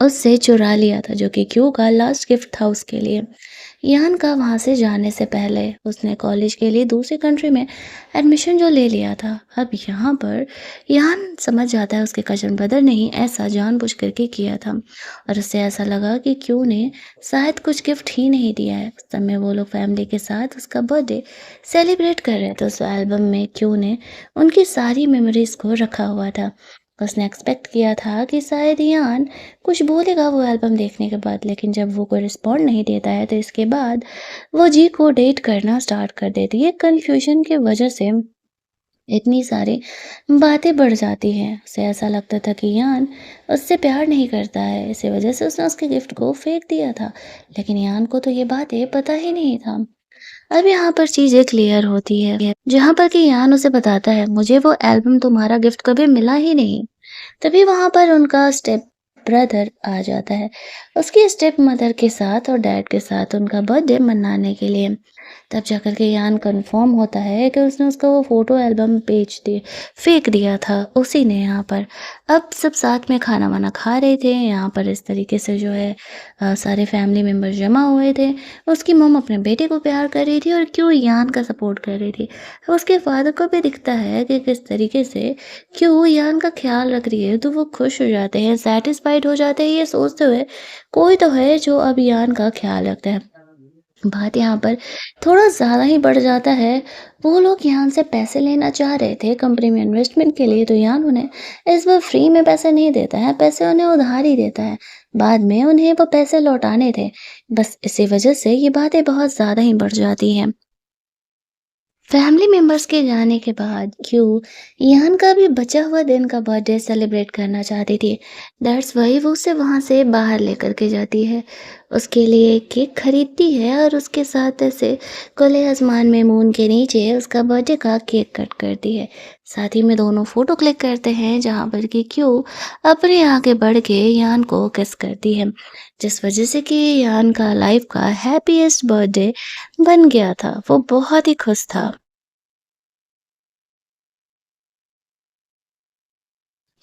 उससे चुरा लिया था, जो कि क्यू का लास्ट गिफ्ट था उसके लिए। यान का वहाँ से जाने से पहले उसने कॉलेज के लिए दूसरी कंट्री में एडमिशन जो ले लिया था। अब यहाँ पर यान समझ जाता है उसके कजन ब्रदर ने ही ऐसा जानबूझ करके किया था, और उससे ऐसा लगा कि क्यू ने शायद कुछ गिफ्ट ही नहीं दिया है। उस समय वो लोग फैमिली के साथ उसका बर्थडे सेलिब्रेट कर रहे थे। उस एल्बम में क्यू ने उनकी सारी मेमोरीज को रखा हुआ था। उसने एक्सपेक्ट किया था कि शायद यान कुछ बोलेगा वो एल्बम देखने के बाद, लेकिन जब वो कोई रिस्पॉन्ड नहीं देता है तो इसके बाद वो जी को डेट करना स्टार्ट कर देती है। कन्फ्यूजन की वजह से इतनी सारी बातें बढ़ जाती हैं। उसे ऐसा लगता था कि यान उससे प्यार नहीं करता है, इसी वजह से उसने उसके गिफ्ट को फेंक दिया था। लेकिन यान को तो ये बातें पता ही नहीं था। अब यहाँ पर चीज़ें क्लियर होती है, जहाँ पर कि यान उसे बताता है, मुझे वो एल्बम तुम्हारा गिफ्ट कभी मिला ही नहीं। तभी वहाँ पर उनका स्टेप ब्रदर आ जाता है, उसकी स्टेप मदर के साथ और डैड के साथ उनका बर्थडे मनाने के लिए। तब जाकर के यान कंफर्म होता है कि उसने उसका वो फ़ोटो एल्बम फेंक दिया था उसी ने यहाँ पर। अब सब साथ में खाना वाना खा रहे थे, यहाँ पर इस तरीके से जो है सारे फैमिली मेम्बर जमा हुए थे। उसकी मॉम अपने बेटे को प्यार कर रही थी और क्यों यान का सपोर्ट कर रही थी। अब उसके फादर को भी दिखता है कि किस तरीके से क्यों यान का ख्याल रख रही है, तो वो खुश हो जाते हैं, सैटिस्फाइड हो जाते हैं ये सोचते हुए कोई तो है जो अब यान का ख्याल रखता है। बात यहाँ पर थोड़ा ज़्यादा ही बढ़ जाता है। वो लोग यान से पैसे लेना चाह रहे थे कंपनी में इन्वेस्टमेंट के लिए, तो यान उन्हें इस बार फ्री में पैसे नहीं देता है, पैसे उन्हें उधार ही देता है। बाद में उन्हें वो पैसे लौटाने थे। बस इसी वजह से ये बातें बहुत ज़्यादा ही बढ़ जाती हैं। फैमिली मेंबर्स के जाने के बाद क्यू यान का भी बचा हुआ दिन का बर्थडे सेलिब्रेट करना चाहती थी। दैट्स वाई वो उसे वहाँ से बाहर लेकर के जाती है, उसके लिए केक खरीदती है और उसके साथ ऐसे खुले आसमान में मून के नीचे उसका बर्थडे का केक कट करती है। साथ ही में दोनों फोटो क्लिक करते हैं जहाँ पर कि क्यू अपने आगे बढ़ के यान को किस करती है, जिस वजह से कि यान का लाइफ का हैप्पीएस्ट बर्थडे बन गया था। वो बहुत ही खुश था।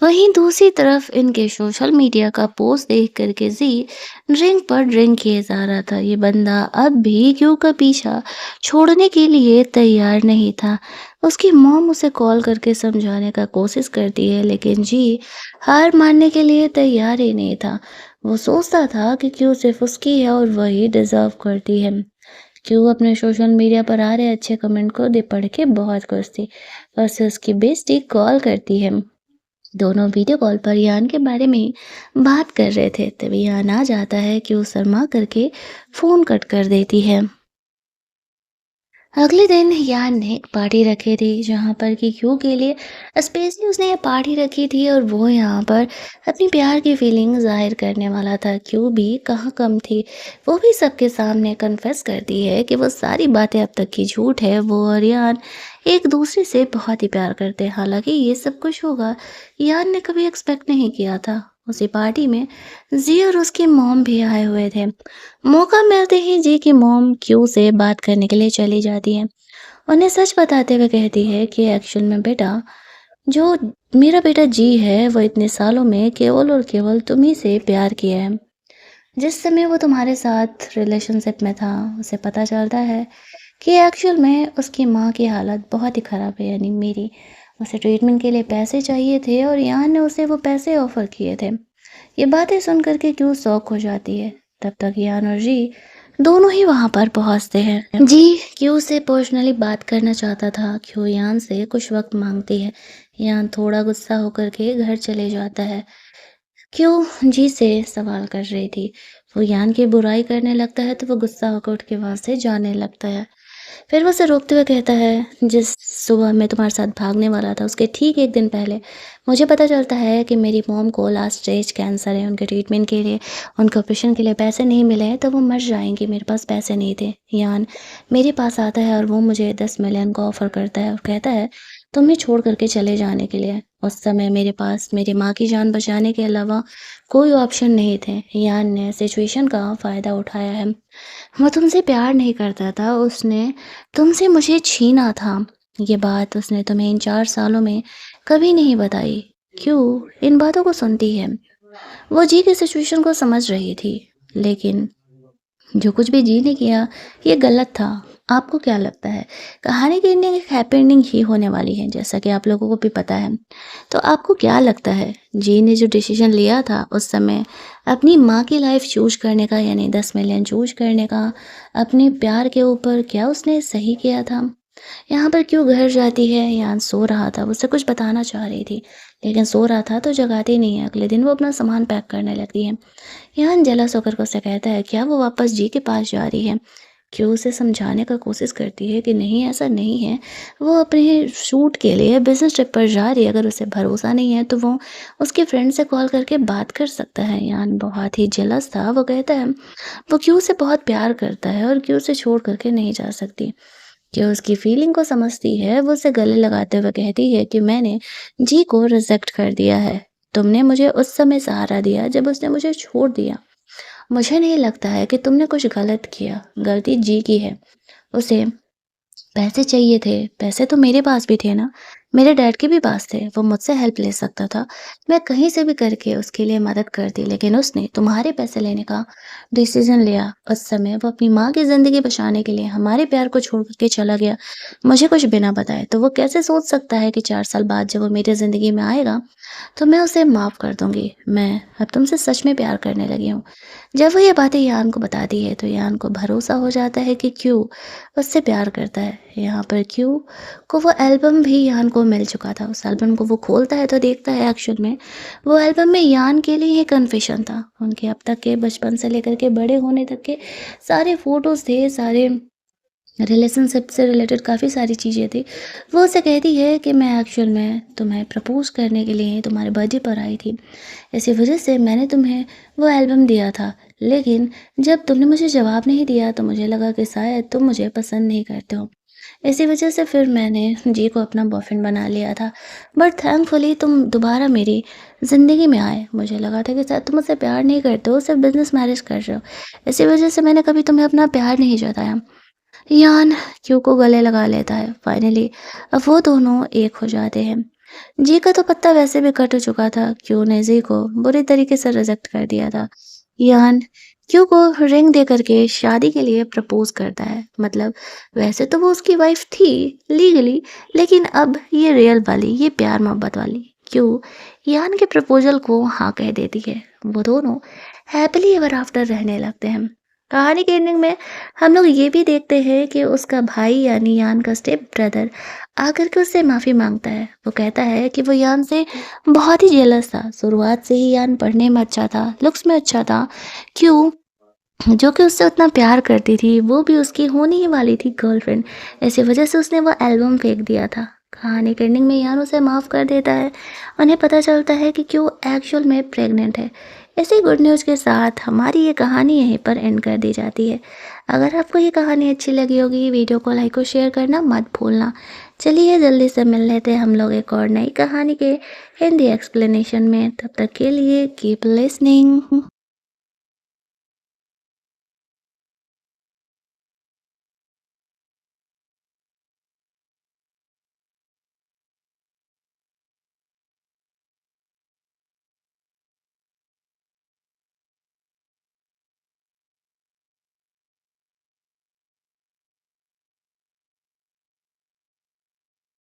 वहीं दूसरी तरफ इनके सोशल मीडिया का पोस्ट देख करके जी ड्रिंक पर ड्रिंक किए जा रहा था। ये बंदा अब भी क्यों का पीछा छोड़ने के लिए तैयार नहीं था। उसकी मॉम उसे कॉल करके समझाने का कोशिश करती है, लेकिन जी हार मानने के लिए तैयार ही नहीं था। वो सोचता था कि क्यों सिर्फ उसकी है और वही डिजर्व करती है। क्यों अपने सोशल मीडिया पर आ रहे अच्छे कमेंट को दे पढ़ के बहुत खुश थी और से उसकी बेस्टी कॉल करती है। दोनों वीडियो कॉल पर यान के बारे में बात कर रहे थे, तभी यान आ जाता है कि वो शर्मा करके फ़ोन कट कर देती है। अगले दिन यान ने एक पार्टी रखी थी जहाँ पर कि क्यू के लिए स्पेशली उसने ये पार्टी रखी थी, और वो यहाँ पर अपनी प्यार की फीलिंग जाहिर करने वाला था। क्यू भी कहाँ कम थी, वो भी सबके सामने कन्फेस करती है कि वो सारी बातें अब तक की झूठ है। वो और यान एक दूसरे से बहुत ही प्यार करते हैं। हालांकि ये सब कुछ होगा यान ने कभी एक्सपेक्ट नहीं किया था। उसी पार्टी में जी और उसकी मॉम भी आए हुए थे। मौका मिलते ही जी की मॉम क्यू से बात करने के लिए चली जाती है। उन्हें सच बताते हुए कहती है कि एक्चुअल में बेटा, जो मेरा बेटा जी है वो इतने सालों में केवल और केवल तुम्ही से प्यार किया है। जिस समय वो तुम्हारे साथ रिलेशनशिप में था उसे पता चलता है कि एक्चुअल में उसकी माँ की हालत बहुत ही ख़राब है, यानी मेरी। उसे ट्रीटमेंट के लिए पैसे चाहिए थे और यान ने उसे वो पैसे ऑफ़र किए थे। ये बातें सुन कर के क्यू शॉक हो जाती है। तब तक यान और जी दोनों ही वहां पर पहुंचते हैं। जी क्यू से पर्सनली बात करना चाहता था। क्यू यान से कुछ वक्त मांगती है। यान थोड़ा गुस्सा होकर के घर चले जाता है। क्यों जी से सवाल कर रही थी। वो यान की बुराई करने लगता है तो वो गुस्सा होकर उठ के वहां से जाने लगता है। फिर वो उसे रोकते हुए कहता है, जिस सुबह मैं तुम्हारे साथ भागने वाला था उसके ठीक 1 दिन पहले मुझे पता चलता है कि मेरी मॉम को लास्ट स्टेज कैंसर है। उनके ट्रीटमेंट के लिए, उनके ऑपरेशन के लिए पैसे नहीं मिले हैं तो वो मर जाएँगी। मेरे पास पैसे नहीं थे। यान मेरे पास आता है और वो मुझे 10 मिलियन का ऑफ़र करता है और कहता है तुम्हें छोड़ कर के चले जाने के लिए। उस समय मेरे पास मेरी माँ की जान बचाने के अलावा कोई ऑप्शन नहीं थे। यान ने सिचुएशन का फ़ायदा उठाया है। वो तुमसे प्यार नहीं करता था, उसने तुमसे मुझे छीना था। ये बात उसने तुम्हें इन 4 सालों में कभी नहीं बताई। क्यों इन बातों को सुनती है? वो जी की सिचुएशन को समझ रही थी, लेकिन जो कुछ भी जी ने किया, ये गलत था। आपको क्या लगता है? कहानी की एंडिंग एक हैप्पी एंडिंग ही होने वाली है, जैसा कि आप लोगों को भी पता है। तो आपको क्या लगता है, जी ने जो डिसीज़न लिया था उस समय अपनी माँ की लाइफ़ चूज़ करने का, यानी 10 मिलियन चूज़ करने का, अपने प्यार के ऊपर, क्या उसने सही किया था? यहाँ पर क्यों घर जाती है? यान सो रहा था, उसे कुछ बताना चाह रही थी, लेकिन सो रहा था तो जगाती नहीं है। अगले दिन वो अपना सामान पैक करने लगती है। यान जेलस होकर के उससे कहता है, क्या वो वापस जी के पास जा रही है? क्यों उसे समझाने का कोशिश करती है कि नहीं ऐसा नहीं है, वो अपने शूट के लिए बिजनेस ट्रिप पर जा रही है। अगर उसे भरोसा नहीं है तो वो उसके फ्रेंड से कॉल करके बात कर सकता है। यान बहुत ही जेलस था। वो कहता है वो क्यों से बहुत प्यार करता है और क्यों से छोड़ करके नहीं जा सकती। क्यों उसकी फीलिंग को समझती है। वो उसे गले लगाते हुए कहती है कि मैंने जी को रिजेक्ट कर दिया है। तुमने मुझे उस समय सहारा दिया जब उसने मुझे छोड़ दिया। मुझे नहीं लगता है कि तुमने कुछ गलत किया। गलती जी की है। उसे पैसे चाहिए थे, पैसे तो मेरे पास भी थे ना, मेरे डैड के भी पास थे, वो मुझसे हेल्प ले सकता था। मैं कहीं से भी करके उसके लिए मदद करती, लेकिन उसने तुम्हारे पैसे लेने का डिसीज़न लिया। उस समय वो अपनी माँ की ज़िंदगी बचाने के लिए हमारे प्यार को छोड़ कर के चला गया, मुझे कुछ बिना बताए। तो वो कैसे सोच सकता है कि 4 साल बाद जब वो मेरी ज़िंदगी में आएगा, तो मैं उसे माफ़ कर दूँगी। मैं अब तुमसे सच में प्यार करने लगी हूँ। जब वो ये बातें यान को बताती है, तो यान को भरोसा हो जाता है कि क्यू उससे प्यार करता है। यहाँ पर क्यू को वो एल्बम भी यान को मिल चुका था। उस एल्बम को वो खोलता है तो देखता है एक्चुअल में वो एल्बम में यान के लिए ही कन्फेशन था। उनके अब तक के बचपन से लेकर के बड़े होने तक के सारे फ़ोटोज़ थे, सारे रिलेशनशिप से रिलेटेड काफ़ी सारी चीज़ें थी। वो उसे कहती है कि मैं एक्चुअल में तुम्हें प्रपोज़ करने के लिए तुम्हारे बर्थडे पर आई थी। इसी वजह से मैंने तुम्हें वो एल्बम दिया था। लेकिन जब तुमने मुझे जवाब नहीं दिया तो मुझे लगा कि शायद तुम मुझे पसंद नहीं करते हो। इसी वजह से फिर मैंने जी को अपना बॉयफ्रेंड बना लिया था। बट थैंकफुली तुम दोबारा मेरी ज़िंदगी में आए। मुझे लगा था कि शायद तुम मुझसे प्यार नहीं करते हो, सिर्फ़ बिज़नेस मैरिज कर रहे हो। इसी वजह से मैंने कभी तुम्हें अपना प्यार नहीं जताया। यान क्यू को गले लगा लेता है। फाइनली अब वो दोनों एक हो जाते हैं। जी का तो पत्ता वैसे भी कट चुका था। क्यू ने जी को बुरी तरीके से रिजेक्ट कर दिया था। यान क्यू को रिंग दे करके शादी के लिए प्रपोज करता है। मतलब वैसे तो वो उसकी वाइफ थी लीगली, लेकिन अब ये रियल वाली, ये प्यार मोहब्बत वाली क्यू यान के प्रपोजल को हाँ कह देती है। वो दोनों हैप्पीली एवर आफ्टर रहने लगते हैं। कहानी के एंडिंग में हम लोग ये भी देखते हैं कि उसका भाई यानी यान का स्टेप ब्रदर आकर के उससे माफ़ी मांगता है। वो कहता है कि वो यान से बहुत ही जेलस था। शुरुआत से ही यान पढ़ने में अच्छा था, लुक्स में अच्छा था। क्यों जो कि उससे उतना प्यार करती थी, वो भी उसकी होने ही वाली थी गर्लफ्रेंड। इसी वजह से उसने वो एल्बम फेंक दिया था। कहानी के एंडिंग में यान उसे माफ़ कर देता है। उन्हें पता चलता है कि क्यों एक्चुअल में प्रेग्नेंट है। इसी गुड न्यूज़ के साथ हमारी ये कहानी यहीं पर एंड कर दी जाती है। अगर आपको ये कहानी अच्छी लगी होगी, वीडियो को लाइक और शेयर करना मत भूलना। चलिए जल्दी से मिल लेते हैं हम लोग एक और नई कहानी के हिंदी एक्सप्लेनेशन में। तब तक के लिए कीप लिसनिंग।